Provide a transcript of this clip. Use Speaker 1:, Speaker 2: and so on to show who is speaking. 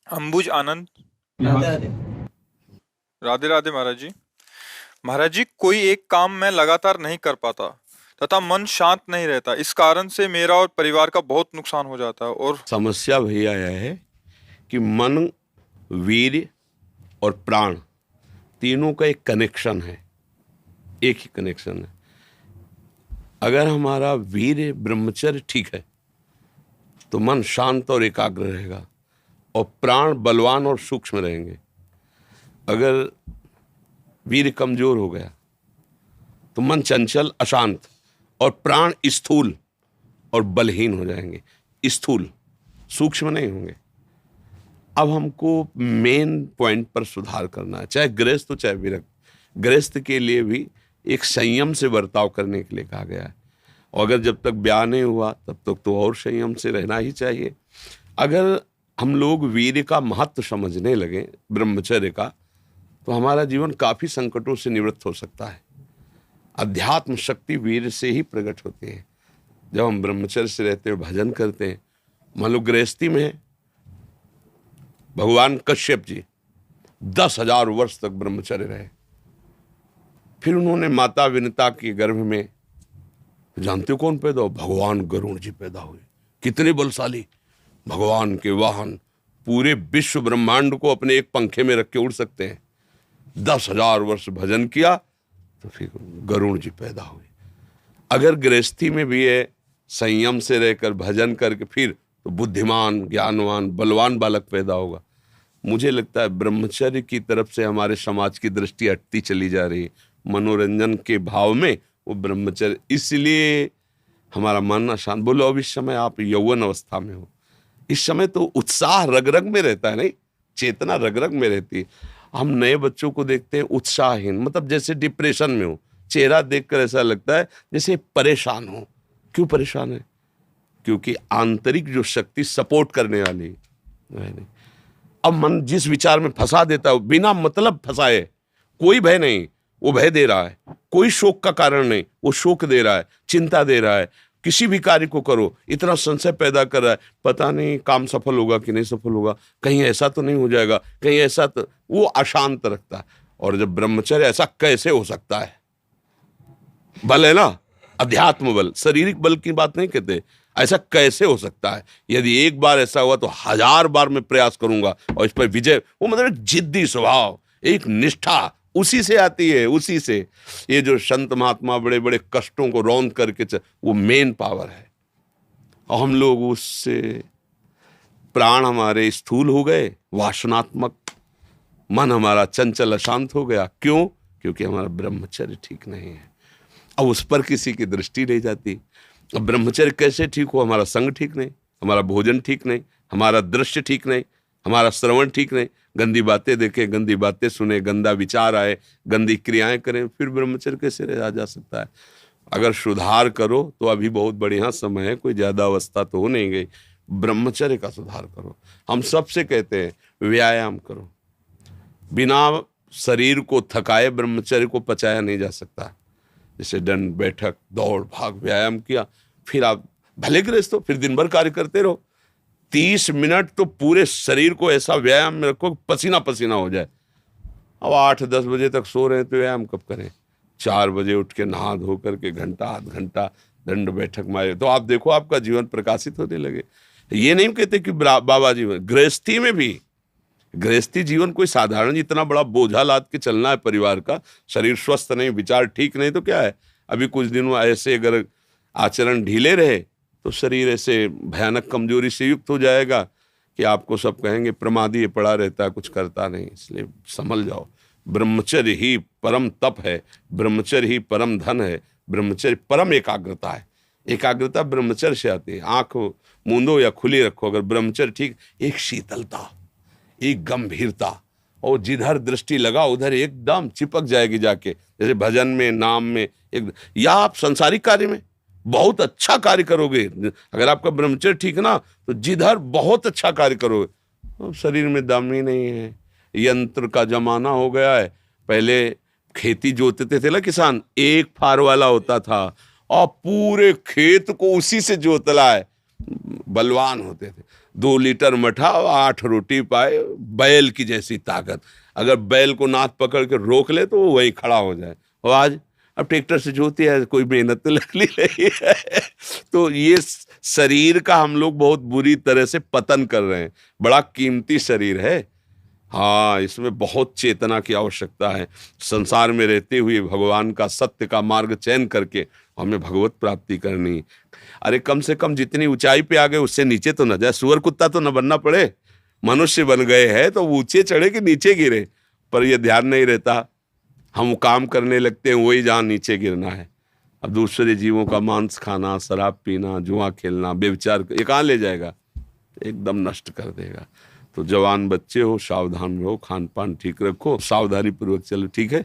Speaker 1: अंबुज आनंद।
Speaker 2: राधे राधे।
Speaker 1: राधे राधे महाराज जी। महाराज जी, कोई एक काम मैं लगातार नहीं कर पाता तथा मन शांत नहीं रहता। इस कारण से मेरा और परिवार का बहुत नुकसान हो जाता है। और
Speaker 3: समस्या भैया यह है कि मन, वीर्य और प्राण तीनों का एक कनेक्शन है, एक ही कनेक्शन है। अगर हमारा वीर्य ब्रह्मचर्य ठीक है तो मन शांत और एकाग्र रहेगा और प्राण बलवान और सूक्ष्म रहेंगे। अगर वीर्य कमजोर हो गया तो मन चंचल अशांत और प्राण स्थूल और बलहीन हो जाएंगे। स्थूल, सूक्ष्म नहीं होंगे। अब हमको मेन पॉइंट पर सुधार करना है, चाहे गृहस्थ हो चाहे विरक्त। गृहस्थ के लिए भी एक संयम से बर्ताव करने के लिए कहा गया है, और अगर जब तक ब्याह नहीं हुआ तब तक तो और संयम से रहना ही चाहिए। अगर हम लोग वीर्य का महत्व समझने लगे, ब्रह्मचर्य का, तो हमारा जीवन काफी संकटों से निवृत्त हो सकता है। अध्यात्म शक्ति वीर्य से ही प्रकट होती है। जब हम ब्रह्मचर्य से रहते हैं, भजन करते हैं, मान लो गृहस्थी में है, भगवान कश्यप जी 10,000 वर्ष तक ब्रह्मचर्य रहे। फिर उन्होंने माता विनता के गर्भ में, जानते हो कौन पैदा हो? भगवान गरुण जी पैदा हुए। कितने बलशाली, भगवान के वाहन, पूरे विश्व ब्रह्मांड को अपने एक पंखे में रख के उड़ सकते हैं। 10,000 वर्ष भजन किया तो फिर गरुण जी पैदा हुए। अगर गृहस्थी में भी है, संयम से रहकर भजन करके, फिर तो बुद्धिमान, ज्ञानवान, बलवान बालक पैदा होगा। मुझे लगता है ब्रह्मचर्य की तरफ से हमारे समाज की दृष्टि हटती चली जा रही है। मनोरंजन के भाव में वो ब्रह्मचर्य, इसलिए हमारा मन अशांत। बोलो अब इस समय आप यौवन अवस्था में हो, इस समय तो उत्साह रग रग में रहता है, नहीं, चेतना रग रग में रहती है। हम नए बच्चों को देखते हैं उत्साहहीन, मतलब जैसे डिप्रेशन में हो। चेहरा देखकर ऐसा लगता है जैसे परेशान हो। क्यों परेशान है? क्योंकि आंतरिक जो शक्ति सपोर्ट करने वाली है नहीं। अब मन जिस विचार में फंसा देता है, बिना मतलब फंसाए, कोई भय नहीं, वो भय दे रहा है। कोई शोक का कारण नहीं, वो शोक दे रहा है, चिंता दे रहा है। किसी भी कार्य को करो, इतना संशय पैदा कर रहा है, पता नहीं काम सफल होगा कि नहीं सफल होगा, कहीं ऐसा तो नहीं हो जाएगा, कहीं ऐसा तो, वो अशांत रखता है। और जब ब्रह्मचर्य, ऐसा कैसे हो सकता है? बल है ना, अध्यात्म बल, शारीरिक बल की बात नहीं कहते। ऐसा कैसे हो सकता है? यदि एक बार ऐसा हुआ तो 1000 बार मैं प्रयास करूंगा और इस पर विजय। वो मतलब जिद्दी स्वभाव, एक निष्ठा उसी से आती है, उसी से। ये जो संत महात्मा बड़े बड़े कष्टों को रौंद करके वो मेन पावर है। और हम लोग उससे, प्राण हमारे स्थूल हो गए, वासनात्मक, मन हमारा चंचल अशांत हो गया। क्यों? क्योंकि हमारा ब्रह्मचर्य ठीक नहीं है। अब उस पर किसी की दृष्टि नहीं जाती। अब ब्रह्मचर्य कैसे ठीक हो? हमारा संग ठीक नहीं, हमारा भोजन ठीक नहीं, हमारा दृश्य ठीक नहीं, हमारा श्रवण ठीक नहीं, गंदी बातें देखें, गंदी बातें सुने, गंदा विचार आए, गंदी क्रियाएं करें, फिर ब्रह्मचर्य कैसे रहा जा सकता है? अगर सुधार करो तो अभी बहुत बढ़िया समय है, कोई ज्यादा अवस्था तो हो नहीं गई। ब्रह्मचर्य का सुधार करो। हम सबसे कहते हैं व्यायाम करो। बिना शरीर को थकाए ब्रह्मचर्य को पचाया नहीं जा सकता। जैसे दंड बैठक, दौड़ भाग, व्यायाम किया, फिर आप भले गृहस्थ हो, फिर दिन भर कार्य करते रहो। 30 मिनट तो पूरे शरीर को ऐसा व्यायाम में रखो पसीना पसीना हो जाए। अब 8-10 बजे तक सो रहे हैं तो व्यायाम कब करें? 4 बजे उठ के नहा धो करके घंटा आध घंटा दंड बैठक मारे तो आप देखो आपका जीवन प्रकाशित होने लगे। ये नहीं कहते कि बाबा जीवन, गृहस्थी में भी, गृहस्थी जीवन कोई साधारण इतना बड़ा बोझा लाद के चलना है परिवार का। शरीर स्वस्थ नहीं, विचार ठीक नहीं तो क्या है? अभी कुछ दिनों ऐसे अगर आचरण ढीले रहे तो शरीर ऐसे भयानक कमजोरी से युक्त हो जाएगा कि आपको सब कहेंगे प्रमादी ये पड़ा रहता है, कुछ करता नहीं। इसलिए संभल जाओ। ब्रह्मचर्य ही परम तप है, ब्रह्मचर्य ही परम धन है, ब्रह्मचर्य परम एकाग्रता है। एकाग्रता ब्रह्मचर्य से आती है। आंख मूंदो या खुली रखो, अगर ब्रह्मचर्य ठीक, एक शीतलता, एक गंभीरता, और जिधर दृष्टि लगा उधर एकदम चिपक जाएगी जाके। जैसे भजन में, नाम में, एक, या आप संसारिक कार्य में बहुत अच्छा कार्य करोगे। अगर आपका ब्रह्मचर्य ठीक ना तो जिधर बहुत अच्छा कार्य करोगे। तो शरीर में दम ही नहीं है। यंत्र का जमाना हो गया है। पहले खेती जोतते थे ना किसान, एक फार वाला होता था और पूरे खेत को उसी से जोतला है, बलवान होते थे। 2 लीटर मठा और 8 रोटी पाए, बैल की जैसी ताकत। अगर बैल को नाथ पकड़ के रोक ले तो वो वहीं खड़ा हो जाए। और आज अब ट्रैक्टर से जोती है, कोई मेहनत तो लग नहीं रही है। तो ये शरीर का हम लोग बहुत बुरी तरह से पतन कर रहे हैं। बड़ा कीमती शरीर है, हाँ, इसमें बहुत चेतना की आवश्यकता है। संसार में रहते हुए भगवान का सत्य का मार्ग चयन करके हमें भगवत प्राप्ति करनी। अरे कम से कम जितनी ऊंचाई पे आ गए उससे नीचे तो न जाए। सुअर कुत्ता तो न बनना पड़े, मनुष्य बन गए हैं तो ऊंचे चढ़े कि नीचे गिरे, पर यह ध्यान नहीं रहता। हम काम करने लगते हैं वही जहाँ नीचे गिरना है। अब दूसरे जीवों का मांस खाना, शराब पीना, जुआ खेलना, व्यभिचार, ये कहाँ ले जाएगा? एकदम नष्ट कर देगा। तो जवान बच्चे हो, सावधान रहो, खान पान ठीक रखो, सावधानी पूर्वक चलो, ठीक है।